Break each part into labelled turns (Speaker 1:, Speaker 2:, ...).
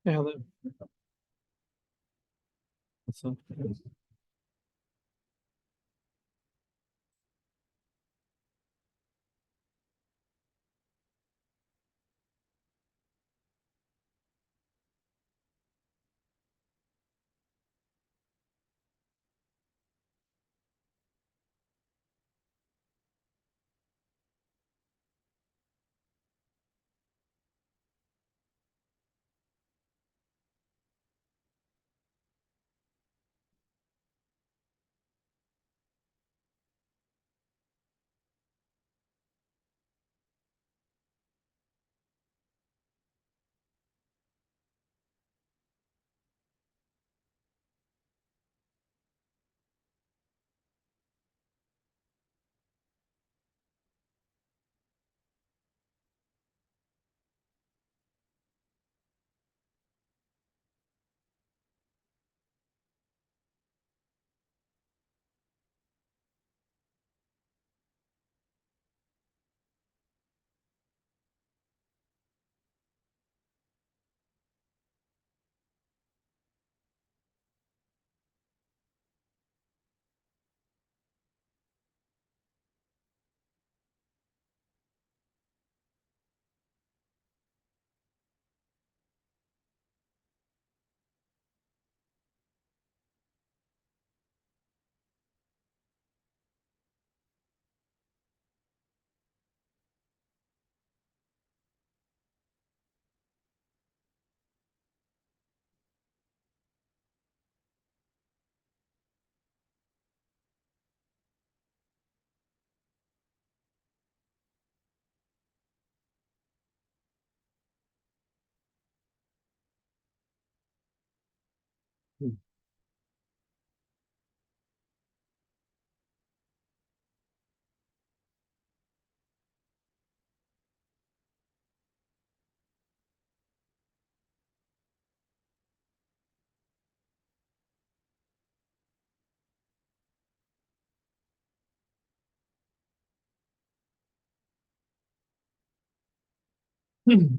Speaker 1: Yeah, what's up?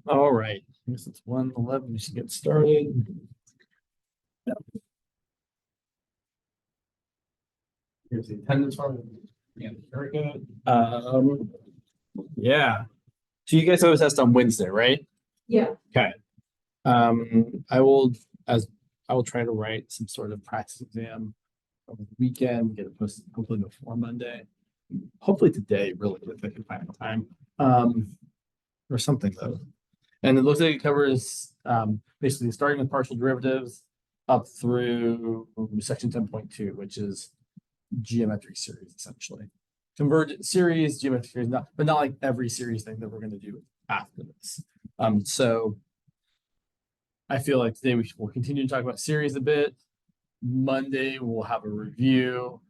Speaker 1: All right. I guess it's 1:11. We should get started. Here's the attendance form. Yeah, very good. Yeah. So you guys have a test on Wednesday, right?
Speaker 2: Yeah.
Speaker 1: Okay. I will as I will try to write some sort of practice exam over the weekend, get it posted hopefully before Monday. Hopefully today, really, if I can find time. Or something though. And it looks like it covers basically starting with partial derivatives up through section 10.2, which is geometric series essentially. Convergent series, geometric series, but not like every series thing that we're going to do after this. So I feel like today we'll continue to talk about series a bit. Monday we'll have a review.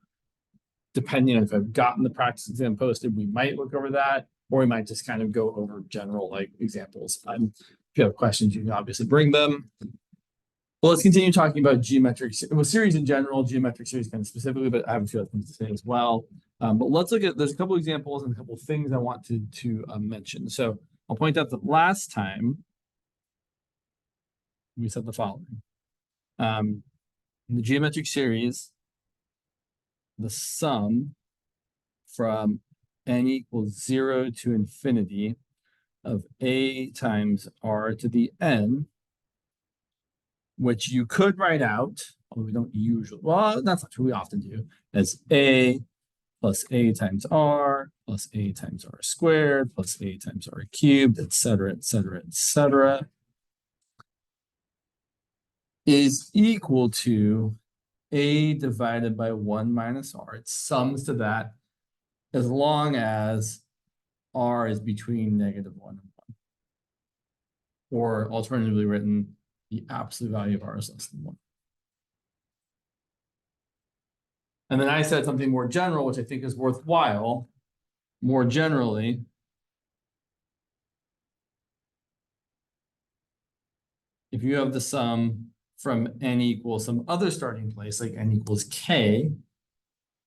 Speaker 1: Depending on if I've gotten the practice exam posted, we might look over that, or we might just kind of go over general like examples. If you have questions, you can obviously bring them. Well, let's continue talking about geometric series in general, geometric series kind of specifically, but I have a few other things to say as well. But let's look at, there's a couple examples and a couple of things I want to mention. So I'll point out that last time we said the following. In the geometric series, the sum from n equals 0 to infinity of a times r to the n, which you could write out, although we don't usually, well, that's not true, we often do, as a plus a times r plus a times r squared plus a times r cubed, etc., etc., etc., is equal to a divided by 1 minus r. It sums to that as long as r is between -1 and 1. Or alternatively written, the absolute value of r is less than 1. And then I said something more general, which I think is worthwhile. More generally, if you have the sum from n equals some other starting place, like n equals k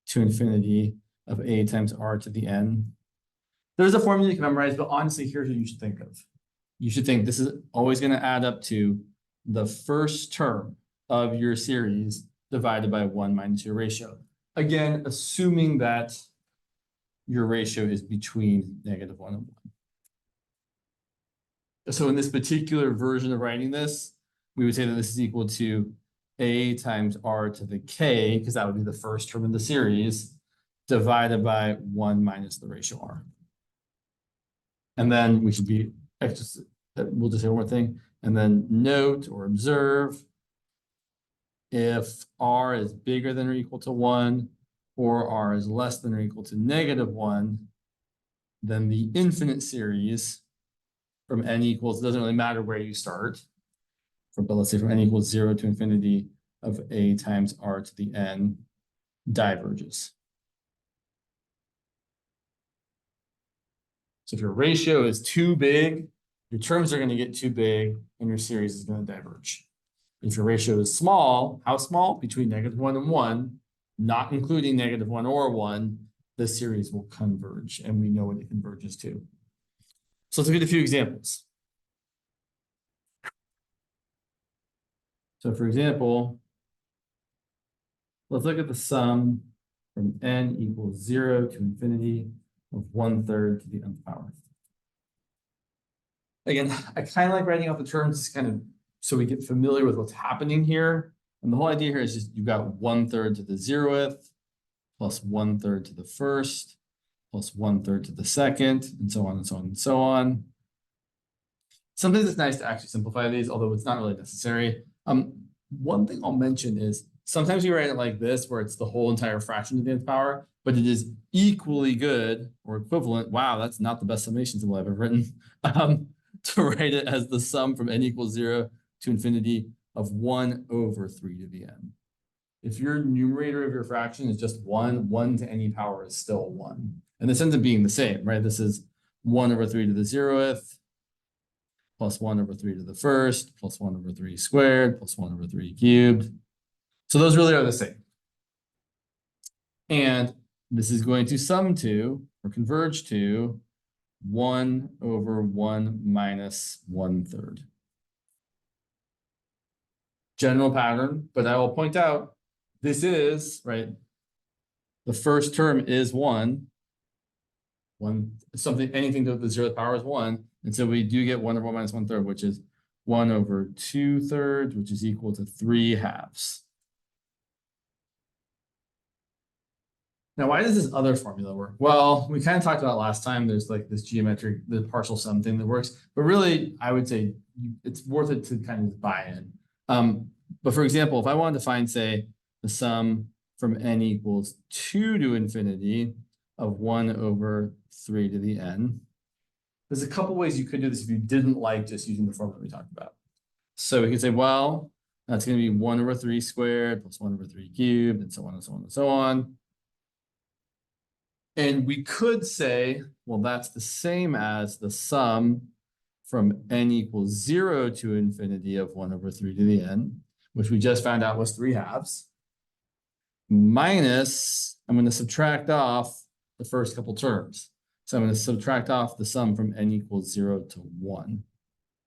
Speaker 1: to infinity of a times r to the n, there's a formula you can memorize, but honestly, here's what you should think of. You should think this is always going to add up to the first term of your series divided by 1 minus your ratio. Again, assuming that your ratio is between -1 and 1. So in this particular version of writing this, we would say that this is equal to a times r to the k, because that would be the first term in the series, divided by 1 minus the ratio r. And then we should be, we'll just say one more thing, and then note or observe if r is bigger than or equal to 1, or r is less than or equal to -1, then the infinite series from n equals, doesn't really matter where you start, but let's say from n equals 0 to infinity of a times r to the n diverges. So if your ratio is too big, your terms are going to get too big and your series is going to diverge. If your ratio is small, how small? Between -1 and 1, not including -1 or 1, the series will converge, and we know what it converges to. So let's look at a few examples. So for example, let's look at the sum from n equals 0 to infinity of 1/3 to the nth power. Again, I kind of like writing out the terms kind of so we get familiar with what's happening here. And the whole idea here is just you've got 1/3 to the 0th plus 1/3 to the first plus 1/3 to the second, and so on and so on and so on. Sometimes it's nice to actually simplify these, although it's not really necessary. One thing I'll mention is sometimes you write it like this, where it's the whole entire fraction to the nth power, but it is equally good or equivalent. Wow, that's not the best summation symbol I've ever written. To write it as the sum from n equals 0 to infinity of 1/3 to the n. If your numerator of your fraction is just 1, 1 to any power is still 1. And this ends up being the same, right? This is 1/3 to the 0th plus 1/3 to the first plus 1/3 squared plus 1/3 cubed. So those really are the same. And this is going to sum to or converge to 1/1 minus 1/3. General pattern, but I will point out this is, right, the first term is 1. Something, anything to the 0th power is 1. And so we do get 1/1 minus 1/3, which is 1/2/3, which is equal to 3/2. Now, why does this other formula work? Well, we kind of talked about last time, there's like this geometric, the partial sum thing that works, but really I would say it's worth it to kind of buy in. But for example, if I wanted to find, say, the sum from n equals 2 to infinity of 1/3 to the n, there's a couple ways you could do this if you didn't like just using the formula we talked about. So we could say, well, that's going to be 1/3 squared plus 1/3 cubed, and so on and so on and so on. And we could say, well, that's the same as the sum from n equals 0 to infinity of 1/3 to the n, which we just found out was 3/2, minus, I'm going to subtract off the first couple terms. So I'm going to subtract off the sum from n equals 0 to 1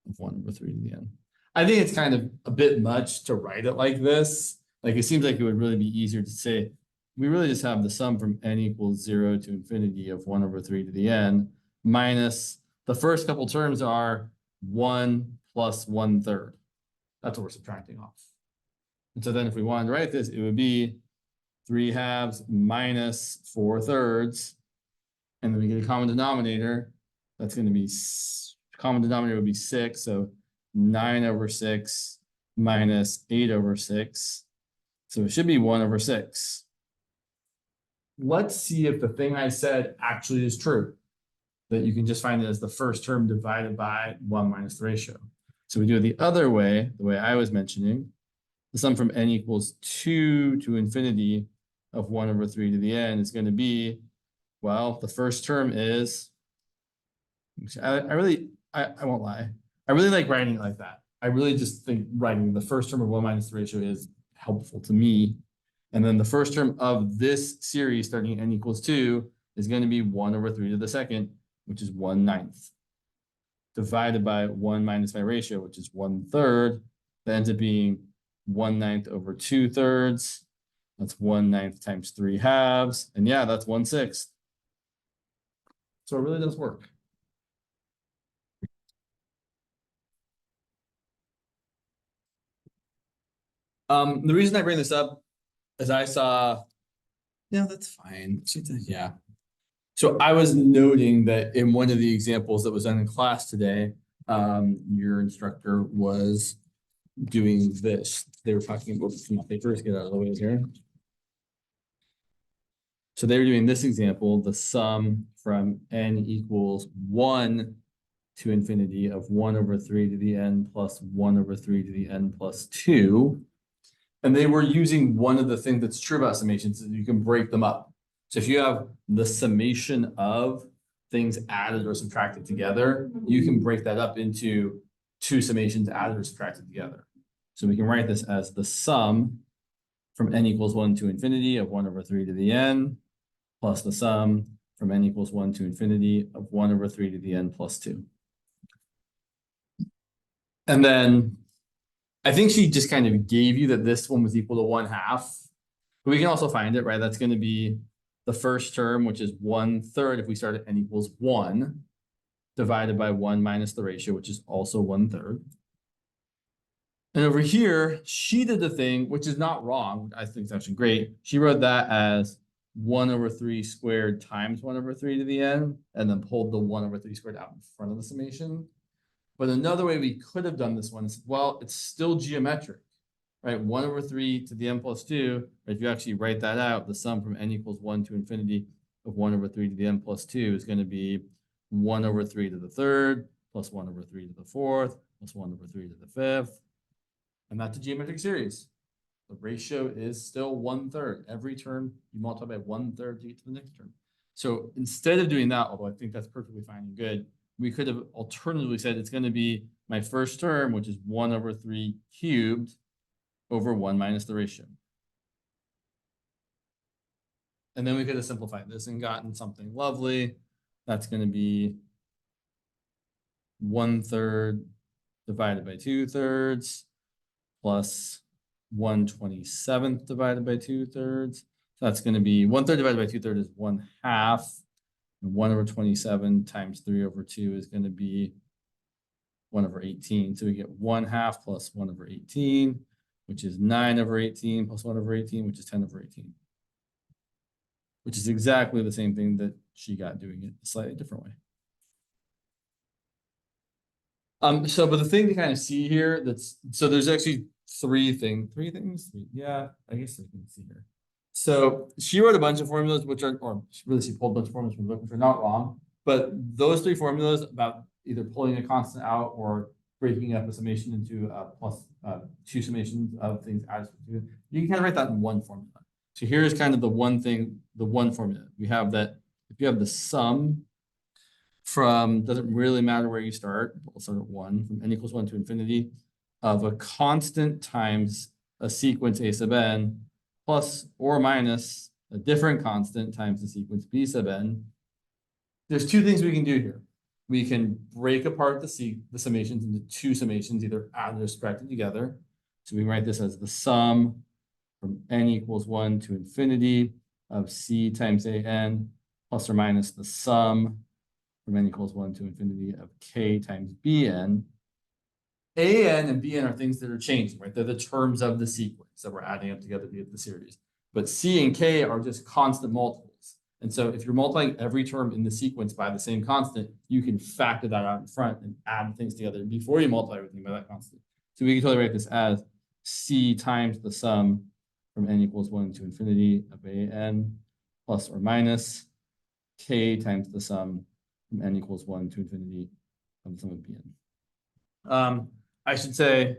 Speaker 1: of 1/3 to the n. I think it's kind of a bit much to write it like this. Like it seems like it would really be easier to say, we really just have the sum from n equals 0 to infinity of 1/3 to the n minus the first couple terms are 1 plus 1/3. That's what we're subtracting off. And so then if we wanted to write this, it would be 3/2 minus 4/3. And then we get a common denominator. That's going to be, common denominator would be 6. So 9/6 minus 8/6. So it should be 1/6. Let's see if the thing I said actually is true, that you can just find it as the first term divided by 1 minus the ratio. So we do it the other way, the way I was mentioning. The sum from n equals 2 to infinity of 1/3 to the n is going to be, well, the first term is, I won't lie, I really like writing it like that. I really just think writing the first term of 1 minus the ratio is helpful to me. And then the first term of this series starting at n equals 2 is going to be 1/3 to the second, which is 1/9, divided by 1 minus my ratio, which is 1/3, That ends up being 1/9 over 2/3. That's 1/9 times 3/2. And yeah, that's 1/6. So it really does work. The reason I bring this up is I saw, yeah, that's fine. Yeah. So I was noting that in one of the examples that was done in class today, your instructor was doing this. They were talking about my papers, get out of the way here. So they were doing this example, the sum from n equals 1 to infinity of 1 over 3 to the n plus 1 over 3 to the n plus 2. And they were using one of the things that's true about summations is you can break them up. So if you have the summation of things added or subtracted together, you can break that up into two summations added or subtracted together. So we can write this as the sum from n equals 1 to infinity of 1 over 3 to the n plus the sum from n equals 1 to infinity of 1 over 3 to the n plus 2. And then I think she just kind of gave you that this one was equal to 1/2. But we can also find it, right? That's going to be the first term, which is 1/3 if we start at n equals 1, divided by 1 minus the ratio, which is also 1/3. And over here, she did the thing, which is not wrong. I think it's actually great. She wrote that as 1 over 3 squared times 1 over 3 to the n, and then pulled the 1 over 3 squared out in front of the summation. But another way we could have done this one is, well, it's still geometric, right? 1 over 3 to the n plus 2. If you actually write that out, the sum from n equals 1 to infinity of 1 over 3 to the n plus 2 is going to be 1 over 3 to the third plus 1 over 3 to the fourth plus 1 over 3 to the fifth. And that's a geometric series. The ratio is still 1/3. Every term you multiply by 1/3 to get to the next term. So instead of doing that, although I think that's perfectly fine and good, we could have alternatively said it's going to be my first term, which is 1 over 3 cubed over 1 minus the ratio. And then we could have simplified this and gotten something lovely. That's going to be 1/3 divided by 2/3 plus 1/27 divided by 2/3. So that's going to be 1/3 divided by 2/3 is 1/2. And 1 over 27 times 3 over 2 is going to be 1 over 18. So we get 1/2 plus 1 over 18, which is 9 over 18 plus 1 over 18, which is 10 over 18. Which is exactly the same thing that she got doing it a slightly different way. But the thing to kind of see here, so there's actually three things. Yeah, I guess I can see here. So she wrote a bunch of formulas, she pulled a bunch of formulas from the book, which are not wrong. But those three formulas about either pulling a constant out or breaking up a summation into plus two summations of things added to, you can kind of write that in one formula. So here's kind of the one formula. We have that if you have the sum from, doesn't really matter where you start, we'll start at 1, from n equals 1 to infinity, of a constant times a sequence a sub n plus or minus a different constant times the sequence b sub n. There's two things we can do here. We can break apart the summations into two summations, either added or subtracted together. So we write this as the sum from n equals 1 to infinity of c times a n plus or minus the sum from n equals 1 to infinity of k times bn. An and bn are things that are changing, right? They're the terms of the sequence that we're adding up together to get the series. But c and k are just constant multiples. And so if you're multiplying every term in the sequence by the same constant, you can factor that out in front and add things together before you multiply everything by that constant. So we can totally write this as c times the sum from n equals 1 to infinity of an plus or minus k times the sum from n equals 1 to infinity of the sum of bn. I should say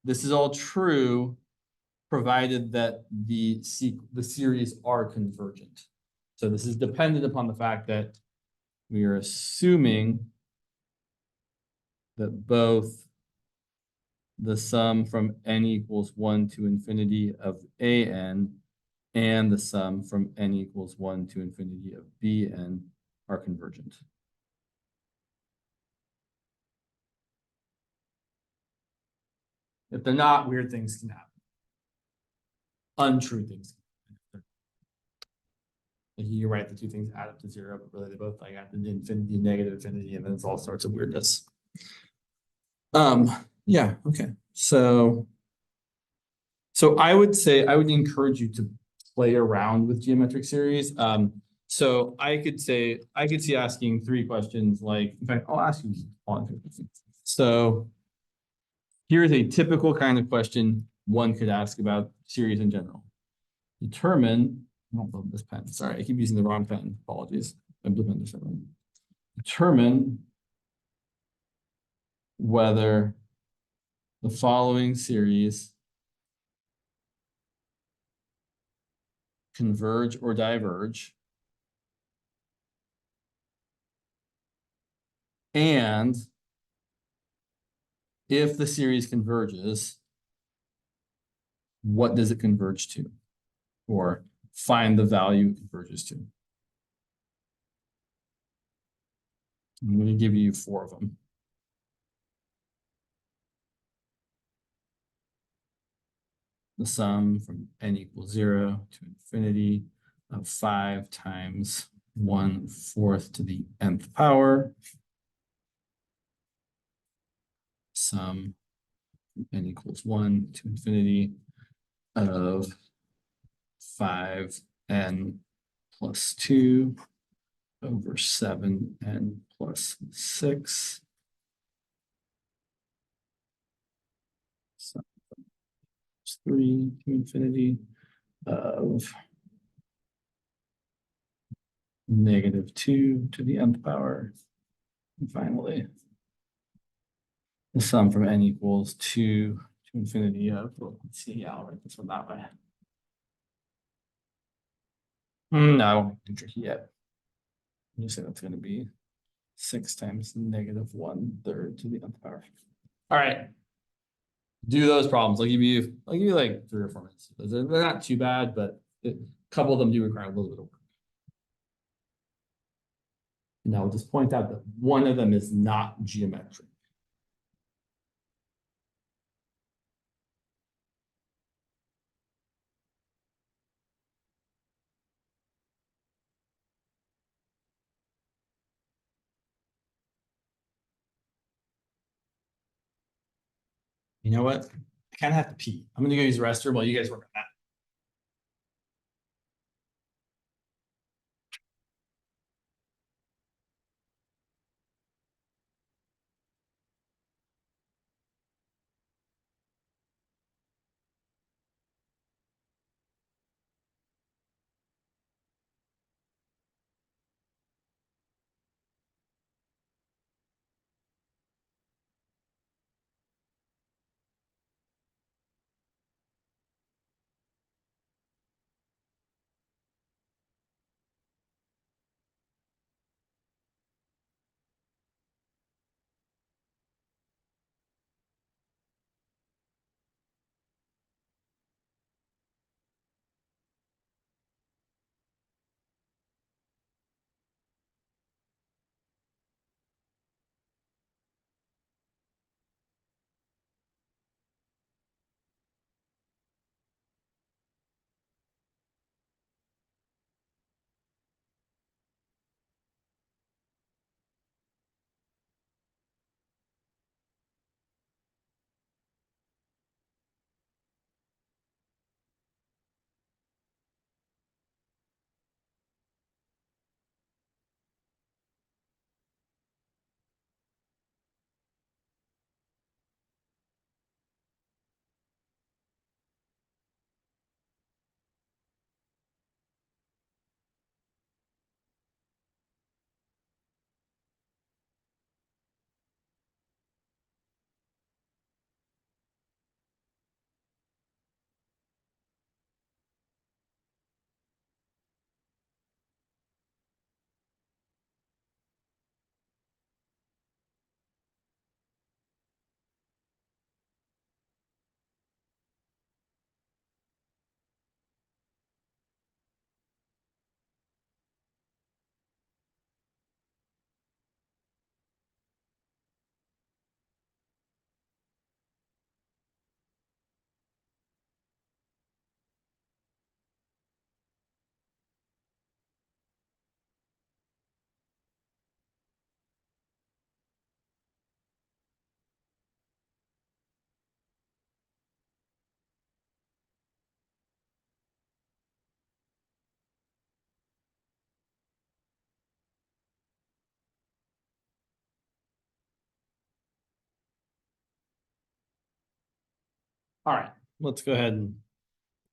Speaker 1: this is all true provided that the series are convergent. So this is dependent upon the fact that we are assuming that both the sum from n equals 1 to infinity of an and the sum from n equals 1 to infinity of bn are convergent. If they're not, weird things can happen. Untrue things. Like you write the two things add up to zero, but really they both like add to infinity, negative infinity, and then it's all sorts of weirdness. Yeah, okay. So I would say I would encourage you to play around with geometric series. So I could see asking three questions like, in fact, I'll ask you all three questions. So here's a typical kind of question one could ask about series in general. Determine, I don't love this pen. Sorry, I keep using the wrong pen. Apologies. I blue pen this one. Determine whether the following series converge or diverge, and if the series converges, what does it converge to? Or find the value it converges to. I'm going to give you four of them. The sum from n equals 0 to infinity of 5 times 1/4 to the nth power. Sum from n equals 1 to infinity of 5n plus 2 over 7n plus 6. Sum 3 to infinity of -2 to the nth power. And finally, the sum from n equals 2 to infinity of, well, let's see, yeah, I'll write this one that way. No, I won't be too tricky yet. I'm just say that's going to be 6 times -1/3 to the nth power. All right. Do those problems. I'll give you like 3 or 4 minutes. They're not too bad, but a couple of them do require a little bit of work. Now I'll just point out that one of them is not geometric. You know what? I kind of have to pee. I'm going to go use the restroom while you guys work on that. All right, let's go ahead and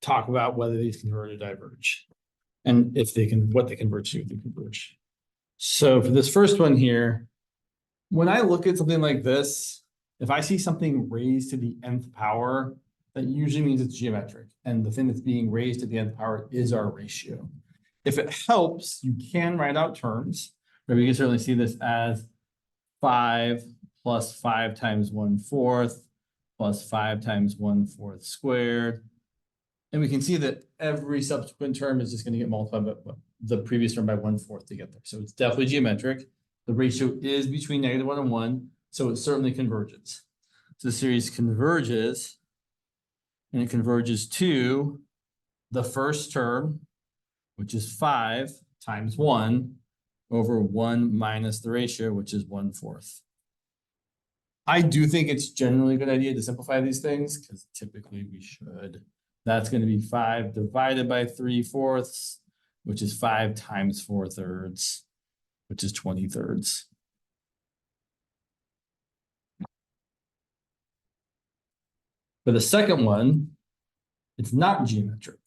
Speaker 1: talk about whether these converge or diverge. And if they can, what they converge to, if they converge. So for this first one here, when I look at something like this, if I see something raised to the nth power, that usually means it's geometric. And the thing that's being raised to the nth power is our ratio. If it helps, you can write out terms, but we can certainly see this as 5 plus 5 times 1/4 plus 5 times 1/4 squared. And we can see that every subsequent term is just going to get multiplied by the previous term by 1/4 to get there. So it's definitely geometric. The ratio is between -1 and 1, so it certainly converges. So the series converges, and it converges to the first term, which is 5 times 1 over 1 minus the ratio, which is 1/4. I do think it's generally a good idea to simplify these things because typically we should. That's going to be 5 divided by 3/4, which is 5 times 4/3, which is 20/3. For the second one, it's not geometric.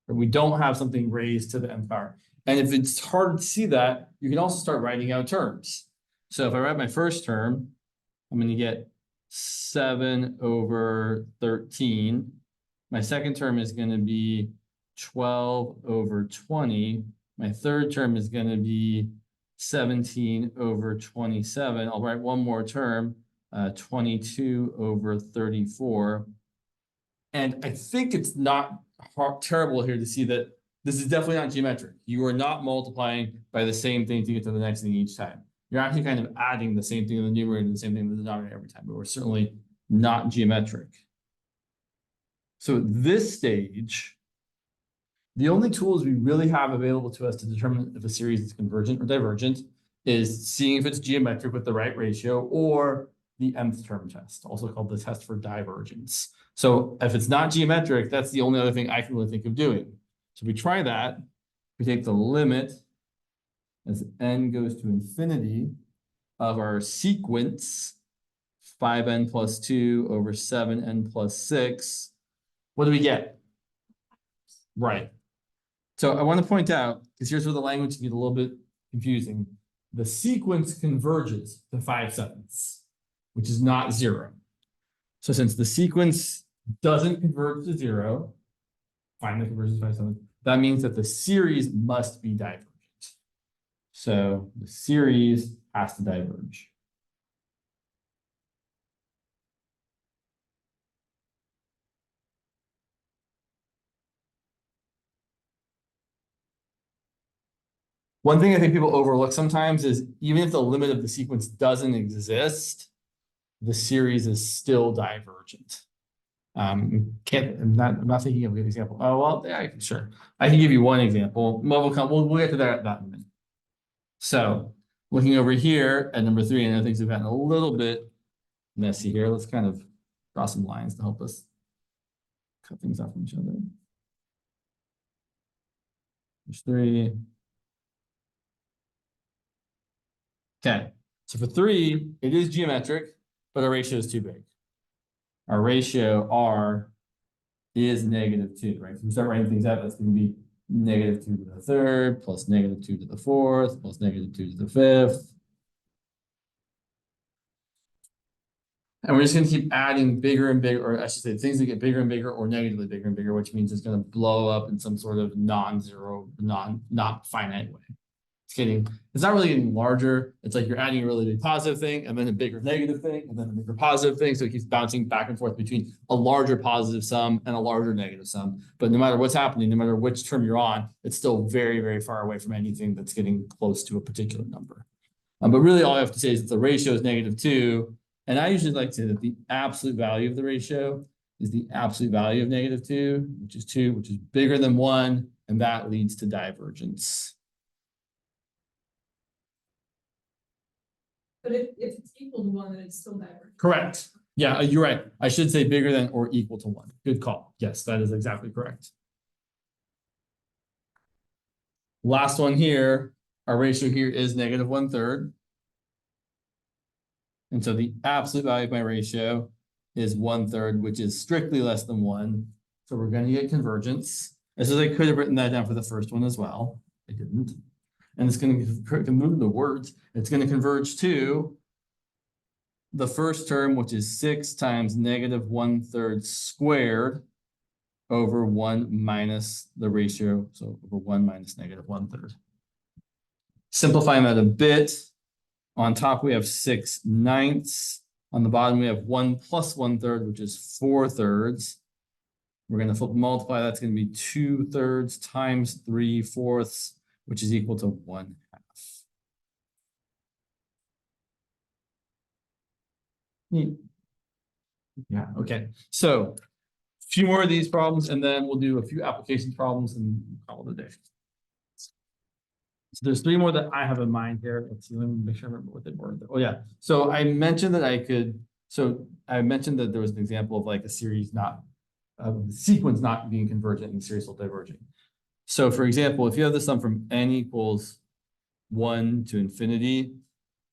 Speaker 1: We don't have something raised to the nth power. And if it's hard to see that, you can also start writing out terms. So if I write my first term, I'm going to get 7 over 13. My second term is going to be 12 over 20. My third term is going to be 17 over 27. I'll write one more term, 22 over 34. And I think it's not terrible here to see that this is definitely not geometric. You are not multiplying by the same thing to get to the next thing each time. You're actually kind of adding the same thing in the numerator and the same thing in the denominator every time, but we're certainly not geometric. So at this stage, the only tools we really have available to us to determine if a series is convergent or divergent is seeing if it's geometric with the right ratio, or the nth term test, also called the test for divergence. So if it's not geometric, that's the only other thing I can really think of doing. So we try that. We take the limit as n goes to infinity of our sequence 5n plus 2 over 7n plus 6. What do we get? Right. So I want to point out, because here's where the language can get a little bit confusing. The sequence converges to 5/7, which is not 0. So since the sequence doesn't converge to 0, finally converges to 5/7, that means that the series must be divergent. So the series has to diverge. One thing I think people overlook sometimes is even if the limit of the sequence doesn't exist, the series is still divergent. I'm not thinking of a good example. Oh, well, yeah, sure. I can give you one example. We'll get to that in a minute. So looking over here at number 3, and I think we've gotten a little bit messy here. Let's kind of draw some lines to help us cut things off from each other. There's 3. Okay, so for 3, it is geometric, but our ratio is too big. Our ratio R is -2, right? If we start writing things out, that's going to be -2 to the 3rd, plus -2 to the 4th, plus -2 to the 5th. And we're just going to keep adding bigger and bigger, or I should say things that get bigger and bigger or negatively bigger and bigger, which means it's going to blow up in some sort of non-zero, not finite way. It's not really getting larger. It's like you're adding a really big positive thing and then a bigger negative thing and then a bigger positive thing. So it keeps bouncing back and forth between a larger positive sum and a larger negative sum. But no matter what's happening, no matter which term you're on, it's still very, very far away from anything that's getting close to a particular number. But really all I have to say is that the ratio is -2. And I usually like to say that the absolute value of the ratio is the absolute value of -2, which is 2, which is bigger than 1. And that leads to divergence.
Speaker 2: But if it's equal to 1, then it's still divergent.
Speaker 1: Correct. Yeah, you're right. I should say bigger than or equal to 1. Good call. Yes, that is exactly correct. Last one here, our ratio here is -1/3. And so the absolute value of my ratio is 1/3, which is strictly less than 1. So we're going to get convergence. As I could have written that down for the first one as well. I didn't. And it's going to move the words. It's going to converge to the first term, which is 6 times negative 1/3 squared over 1 minus the ratio. So over 1 minus negative 1/3. Simplifying that a bit, on top we have 6/9. On the bottom we have 1 plus 1/3, which is 4/3. We're going to flip multiply. That's going to be 2/3 times 3/4, which is equal to 1/2. Yeah, okay. So a few more of these problems, and then we'll do a few application problems and call it a day. So there's 3 more that I have in mind here. Let's see, let me make sure I remember what they were. Oh yeah. So I mentioned that I mentioned that there was an example of like a series the sequence not being convergent and the series still diverging. So for example, if you have the sum from n equals 1 to infinity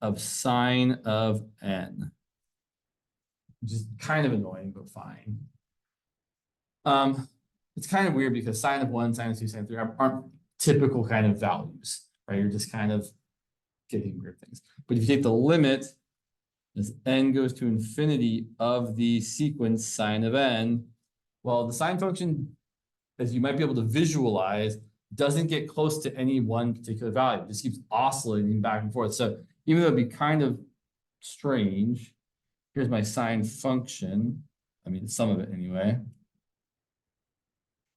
Speaker 1: of sine of n, which is kind of annoying, but fine. It's kind of weird because sine of 1, sine of 2, sine of 3 aren't typical kind of values, right? You're just kind of getting weird things. But if you take the limit as n goes to infinity of the sequence sine of n, well, the sine function, as you might be able to visualize, doesn't get close to any one particular value. It just keeps oscillating back and forth. So even though it'd be kind of strange, here's my sine function. I mean, some of it anyway.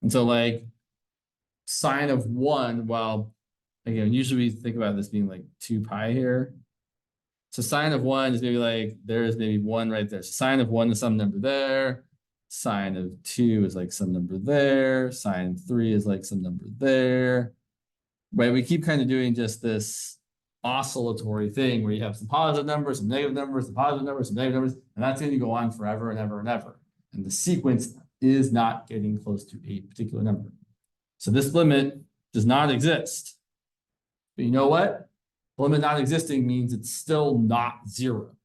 Speaker 1: And so like sine of 1, well, again, usually we think about this being like 2 pi here. So sine of 1 is maybe like, there's maybe 1 right there. So sine of 1 is some number there. Sine of 2 is like some number there. Sine of 3 is like some number there. Right? We keep kind of doing just this oscillatory thing where you have some positive numbers, some negative numbers, some positive numbers, some negative numbers, and that's going to go on forever and ever and ever. And the sequence is not getting close to a particular number. So this limit does not exist. But you know what? The limit not existing means it's still not 0.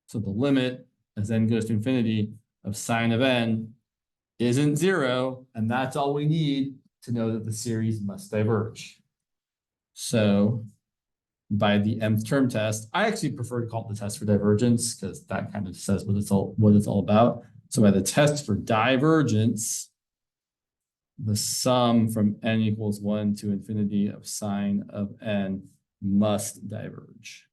Speaker 1: So the limit as n goes to infinity of sine of n isn't 0, and that's all we need to know that the series must diverge. So by the nth term test, I actually prefer to call it the test for divergence because that kind of says what it's all about. So by the test for divergence, the sum from n equals 1 to infinity of sine of n must diverge.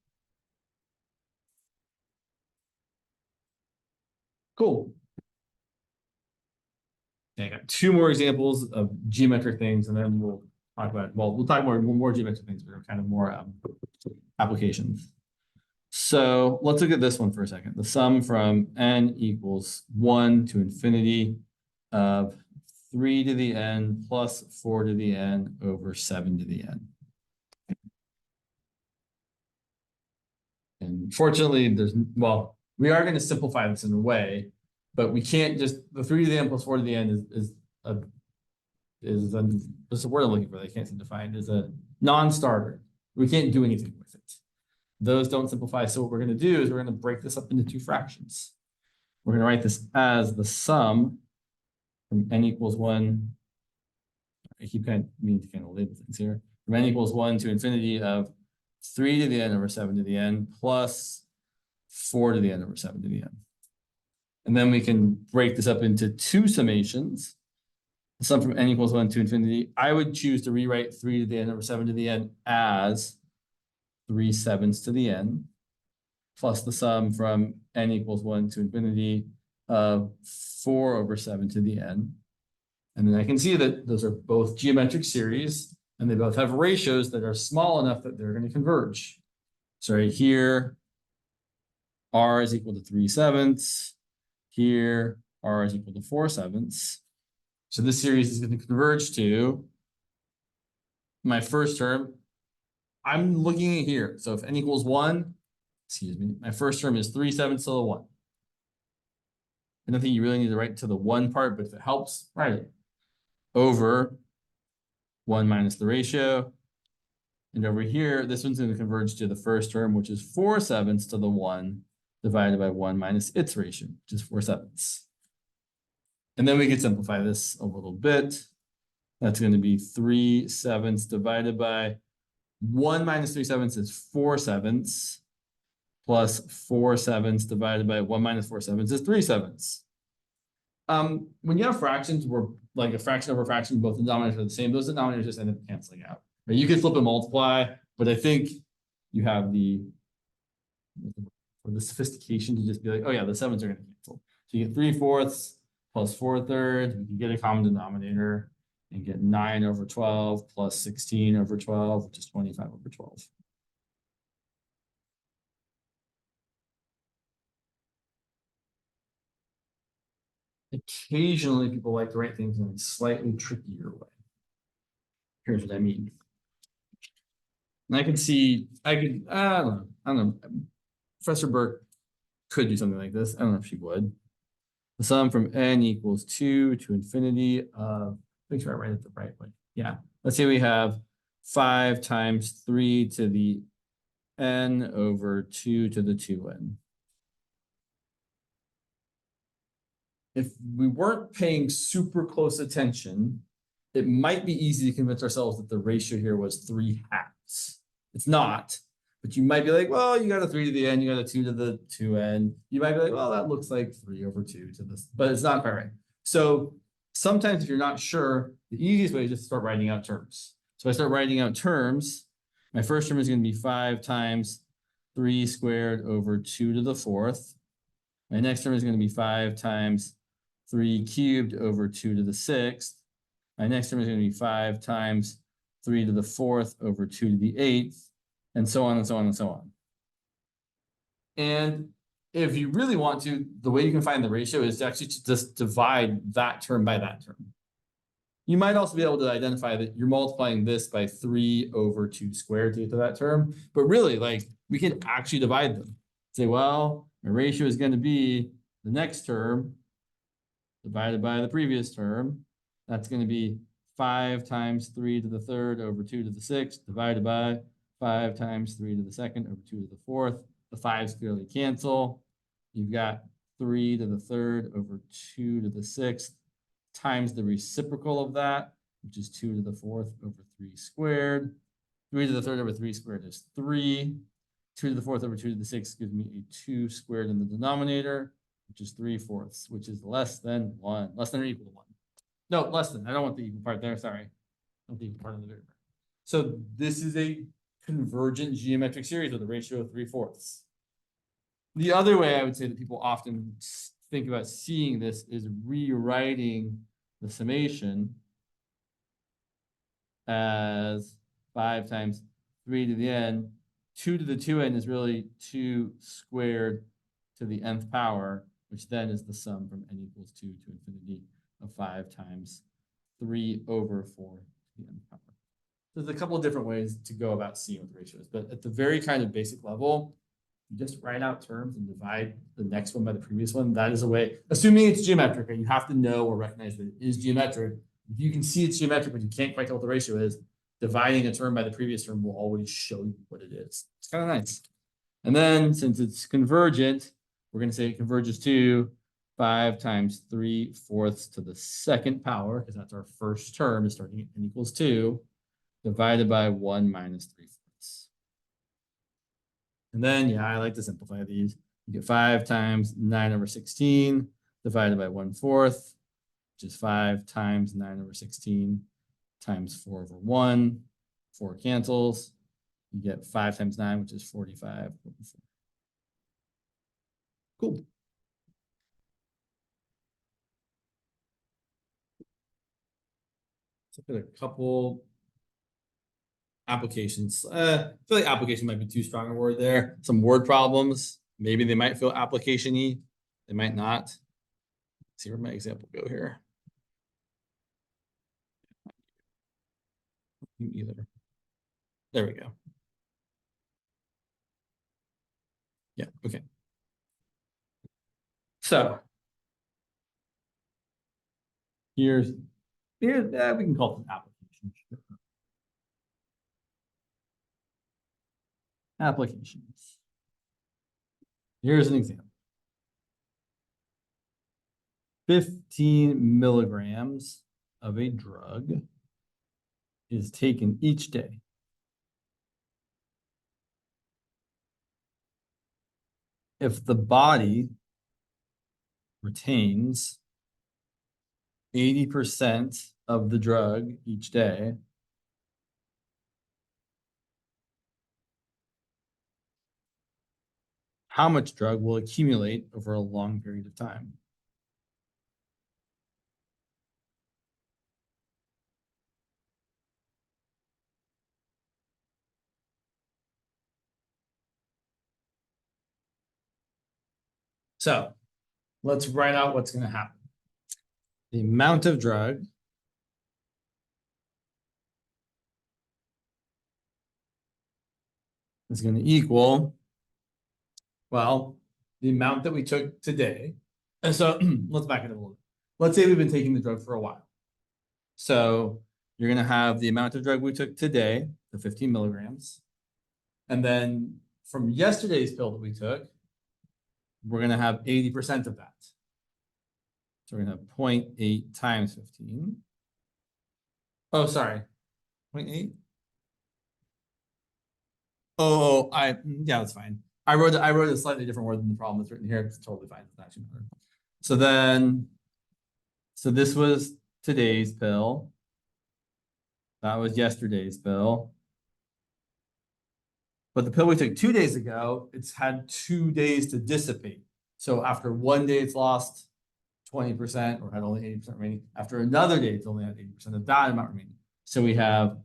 Speaker 1: Cool. Okay, I got 2 more examples of geometric things, and then we'll talk about, well, we'll talk more geometric things, but kind of more applications. So let's look at this one for a second. The sum from n equals 1 to infinity of 3 to the n plus 4 to the n over 7 to the n. And fortunately, well, we are going to simplify this in a way, but we can't just, the 3 to the n plus 4 to the n is the word I'm looking for. I can't seem to find, is a non-starter. We can't do anything with it. Those don't simplify. So what we're going to do is we're going to break this up into 2 fractions. We're going to write this as the sum from n equals 1. I keep kind of meaning to kind of label things here. From n equals 1 to infinity of 3 to the n over 7 to the n plus 4 to the n over 7 to the n. And then we can break this up into 2 summations. The sum from n equals 1 to infinity. I would choose to rewrite 3 to the n over 7 to the n as 3/7 to the n, plus the sum from n equals 1 to infinity of 4 over 7 to the n. And then I can see that those are both geometric series, and they both have ratios that are small enough that they're going to converge. So right here, r is equal to 3/7. Here, r is equal to 4/7. So this series is going to converge to my first term. I'm looking at here. So if n equals 1, excuse me, my first term is 3/7 to the 1. I don't think you really need to write to the 1 part, but if it helps, write it. Over 1 minus the ratio. And over here, this one's going to converge to the first term, which is 4/7 to the 1 divided by 1 minus its ratio, which is 4/7. And then we can simplify this a little bit. That's going to be 3/7 divided by 1 minus 3/7 is 4/7, plus 4/7 divided by 1 minus 4/7 is 3/7. When you have fractions where like a fraction over fraction, both the denominators are the same, those denominators just end up canceling out. Right? You can flip and multiply, but I think you have the sophistication to just be like, oh yeah, the sevens are going to cancel. So you get 3/4 plus 4/3. You can get a common denominator and get 9/12 plus 16/12, which is 25/12. Occasionally, people like to write things in a slightly trickier way. Here's what I mean. And I don't know. Professor Burke could do something like this. I don't know if she would. The sum from n equals 2 to infinity of, make sure I write it the right way. Yeah. Let's say we have 5 times 3 to the n over 2 to the 2n. If we weren't paying super close attention, it might be easy to convince ourselves that the ratio here was 3/2. It's not, but you might be like, well, you got a 3 to the n, you got a 2 to the 2n. You might be like, well, that looks like 3/2 to this, but it's not quite right. So sometimes if you're not sure, the easiest way is just start writing out terms. So I start writing out terms. My first term is going to be 5 times 3 squared over 2 to the 4th. My next term is going to be 5 times 3 cubed over 2 to the 6th. My next term is going to be 5 times 3 to the 4th over 2 to the 8th, and so on and so on and so on. And if you really want to, the way you can find the ratio is to actually just divide that term by that term. You might also be able to identify that you're multiplying this by 3/2 squared to get to that term, but really, like, we can actually divide them. Say, well, my ratio is going to be the next term divided by the previous term. That's going to be 5 times 3 to the 3rd over 2 to the 6th divided by 5 times 3 to the 2nd over 2 to the 4th. The 5s clearly cancel. You've got 3 to the 3rd over 2 to the 6th times the reciprocal of that, which is 2 to the 4th over 3 squared. 3 to the 3rd over 3 squared is 3. 2 to the 4th over 2 to the 6th gives me a 2 squared in the denominator, which is 3/4, which is less than 1, less than or equal to 1. No, less than. I don't want the equal part there. Sorry. I want the equal part on the derivative. So this is a convergent geometric series with a ratio of 3/4. The other way I would say that people often think about seeing this is rewriting the summation as 5 times 3 to the n. 2 to the 2n is really 2 squared to the nth power, which then is the sum from n equals 2 to infinity of 5 times 3/4 to the nth power. There's a couple of different ways to go about seeing what the ratio is, but at the very kind of basic level, you just write out terms and divide the next one by the previous one. That is a way, assuming it's geometric, and you have to know or recognize that it is geometric. If you can see it's geometric, but you can't quite tell what the ratio is, dividing a term by the previous term will always show you what it is. It's kind of nice. And then since it's convergent, we're going to say it converges to 5 times 3/4 to the 2nd power, because that's our first term, is starting at n equals 2, divided by 1 minus 3/4. And then, yeah, I like to simplify these. You get 5 times 9/16 divided by 1/4, which is 5 times 9/16 times 4/1. 4 cancels. You get 5 times 9, which is 45/4. Cool. Let's look at a couple applications. I feel like application might be too strong a word there. Some word problems. Maybe they might feel application-y. They might not. Let's see where my example go here. Either. There we go. Yeah, okay. So here's we can call it an application. Applications. Here's an example. 15 milligrams of a drug is taken each day. If the body retains 80% of the drug each day, how much drug will accumulate over a long period of time? So let's write out what's going to happen. The amount of drug is going to equal, well, the amount that we took today. And so let's back it up a little bit. Let's say we've been taking the drug for a while. So you're going to have the amount of drug we took today, the 15 milligrams. And then from yesterday's pill that we took, we're going to have 80% of that. So we're going to have 0.8 times 15. Oh, sorry. 0.8? Oh, yeah, that's fine. I wrote a slightly different word than the problem that's written here. It's totally fine. It's actually matter. So this was today's pill. That was yesterday's pill. But the pill we took 2 days ago, it's had 2 days to dissipate. So after 1 day, it's lost 20% or had only 80% remaining. After another day, it's only had 80% of that amount remaining. So we have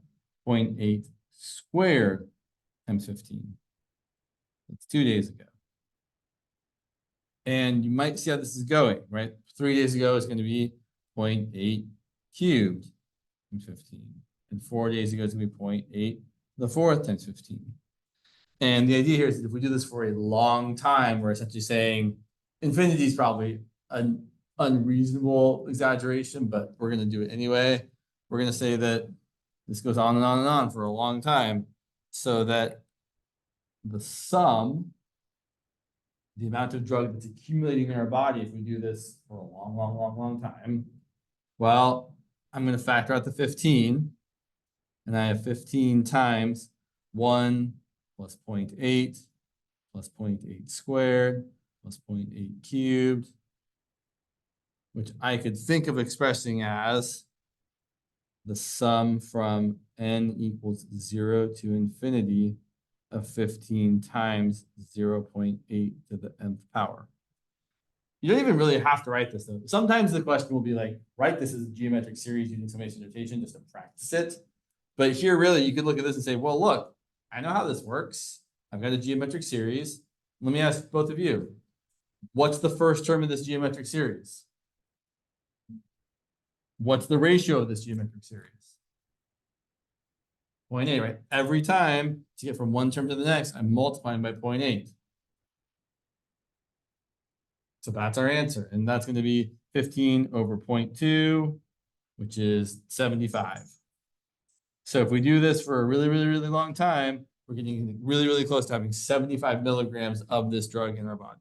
Speaker 1: 0.8 squared times 15. That's 2 days ago. And you might see how this is going, right? 3 days ago, it's going to be 0.8 cubed times 15. And 4 days ago, it's going to be 0.8 the fourth times 15. And the idea here is that if we do this for a long time, we're essentially saying infinity is probably an unreasonable exaggeration, but we're going to do it anyway. We're going to say that this goes on and on and on for a long time, so that the sum, the amount of drug that's accumulating in our body, if we do this for a long time, well, I'm going to factor out the 15, and I have 15 times 1 plus 0.8 plus 0.8 squared plus 0.8 cubed, which I could think of expressing as the sum from n equals 0 to infinity of 15 times 0.8 to the nth power. You don't even really have to write this though. Sometimes the question will be like, write this as a geometric series using summation notation just to practice it. But here really you could look at this and say, well, look, I know how this works. I've got a geometric series. Let me ask both of you, what's the first term of this geometric series? What's the ratio of this geometric series? 0.8, right? Every time to get from one term to the next, I'm multiplying by 0.8. So that's our answer. And that's going to be 15 over 0.2, which is 75. So if we do this for a really long time, we're getting really close to having 75 milligrams of this drug in our body.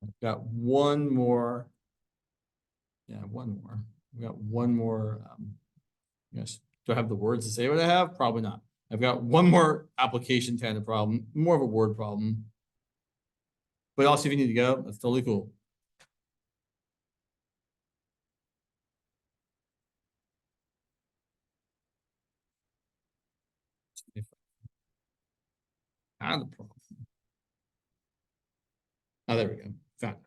Speaker 1: I've got one more. Yeah, one more. We've got one more. Yes. Do I have the words to say what I have? Probably not. I've got one more application kind of problem, more of a word problem. But also, if you need to go, that's totally cool. Not a problem. Oh, there we go. Found it.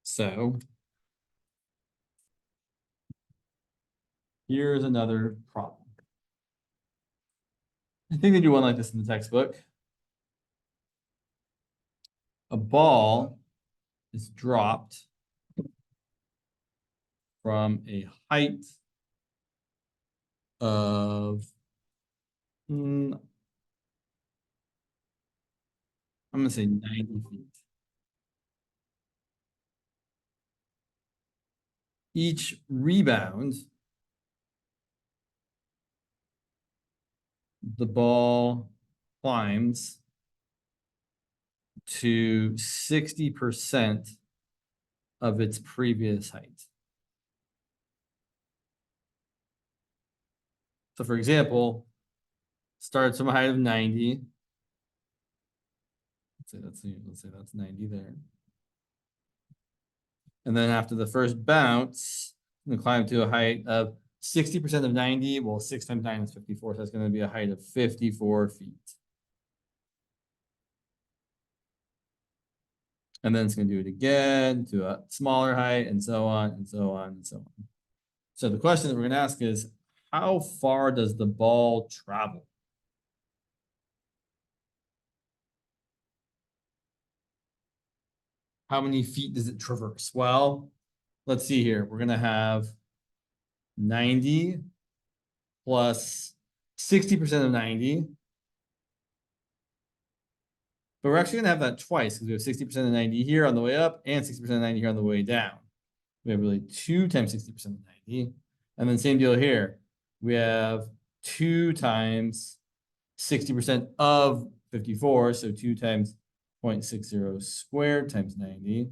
Speaker 1: So here's another problem. I think they do one like this in the textbook. A ball is dropped from a height of, I'm going to say 90 feet.
Speaker 3: each rebound, the ball climbs to 60% of its previous height. So for example, starts from a height of 90. Let's say that's 90 there. And then after the first bounce, I'm gonna climb to a height of 60% of 90. Well, 6 times 9 is 54, so that's gonna be a height of 54 feet. And then it's gonna do it again to a smaller height, and so on, and so on, and so on. So the question that we're gonna ask is, how far does the ball travel? How many feet does it traverse? Well, let's see here. We're gonna have 90 plus 60% of 90. But we're actually gonna have that twice because we have 60% of 90 here on the way up and 60% of 90 here on the way down. We have really 2 times 60% of 90. And then same deal here. We have 2 times 60% of 54. So 2 times 0.60 squared times 90.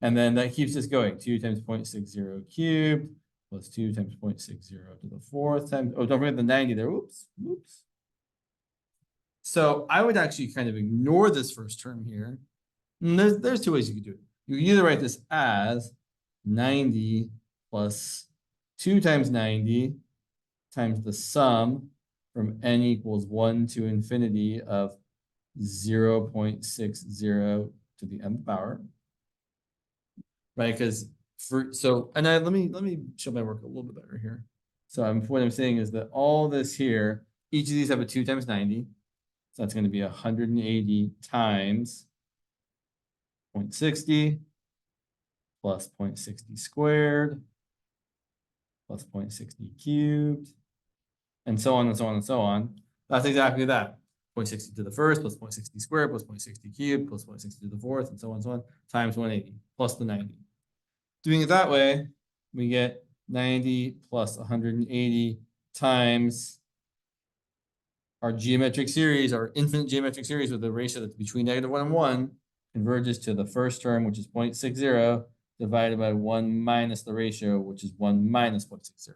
Speaker 3: And then that keeps us going. 2 times 0.60 cubed plus 2 times 0.60 to the 4th times. Oh, don't forget the 90 there. Oops. So I would actually kind of ignore this first term here. And there's 2 ways you could do it. You can either write this as 90 plus 2 times 90 times the sum from n equals 1 to infinity of 0.60 to the nth power. Right? Because let me show my work a little bit better here. So what I'm saying is that all this here, each of these have a 2 times 90. So that's going to be 180 times 0.60 plus 0.60 squared plus 0.60 cubed, and so on and so on and so on. That's exactly that. 0.60 to the first plus 0.60 squared plus 0.60 cubed plus 0.60 to the fourth, and so on and so on, times 180 plus the 90. Doing it that way, we get 90 plus 180 times our geometric series, our infinite geometric series with a ratio that's between -1 and 1, converges to the first term, which is 0.60, divided by 1 minus the ratio, which is 1 minus 0.60.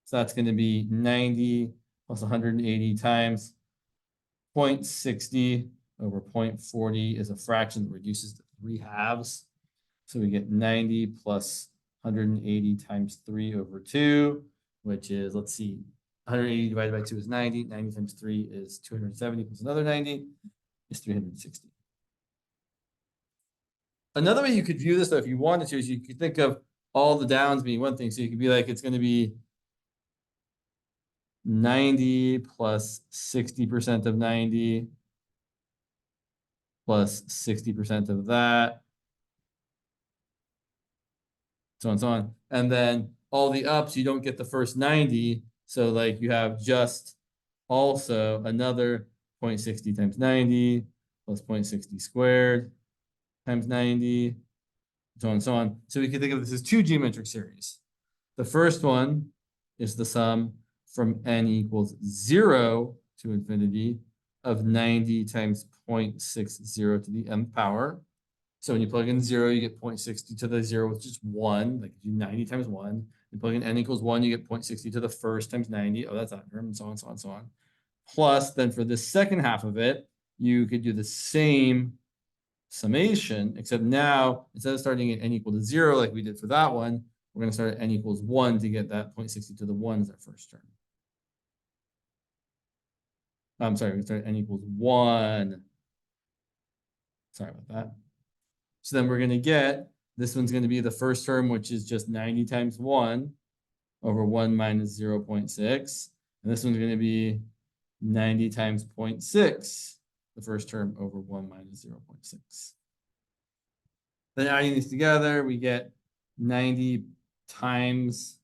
Speaker 3: So that's going to be 90 plus 180 times 0.60 over 0.40 is a fraction that reduces to 3/2. So we get 90 plus 180 times 3 over 2, which is, let's see, 180 divided by 2 is 90. 90 times 3 is 270 plus another 90 is 360. Another way you could view this, though, if you wanted to, is you could think of all the downs being one thing. So you could be like, it's going to be 90 plus 60% of 90 plus 60% of that, so on and so on. And then all the ups, you don't get the first 90. So like you have just also another 0.60 times 90 plus 0.60 squared times 90, so on and so on. So we can think of this as 2 geometric series. The first one is the sum from n equals 0 to infinity of 90 times 0.60 to the nth power. So when you plug in 0, you get 0.60 to the 0, which is 1. Like you do 90 times 1. You plug in n equals 1, you get 0.60 to the first times 90. Oh, that's that term, and so on, so on, so on. Plus, then for the second half of it, you could do the same summation, except now, instead of starting at n equal to 0 like we did for that one, we're going to start at n equals 1 to get that 0.60 to the 1 as our first term. I'm sorry, we start at n equals 1. Sorry about that. So then we're going to get, this one's going to be the first term, which is just 90 times 1 over 1 minus 0.6. And this one's going to be 90 times 0.6, the first term over 1 minus 0.6. Then adding these together, we get 90 times,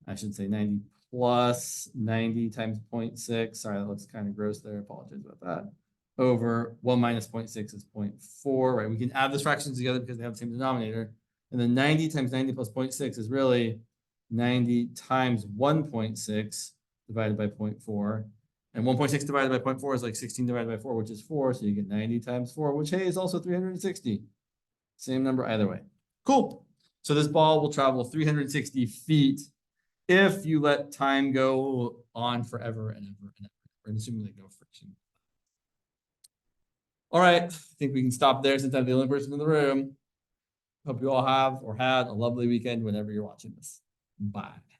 Speaker 3: I should say 90 plus 90 times 0.6. Sorry, that looks kind of gross there. I apologize about that. Over 1 minus 0.6 is 0.4, right? We can add those fractions together because they have the same denominator. And then 90 times 90 plus 0.6 is really 90 times 1.6 divided by 0.4. And 1.6 divided by 0.4 is like 16 divided by 4, which is 4. So you get 90 times 4, which, hey, is also 360. Same number either way. Cool. So this ball will travel 360 feet if you let time go on forever and ever and ever, and assuming like no friction. All right, I think we can stop there since I'm the only person in the room. Hope you all have or had a lovely weekend whenever you're watching this. Bye.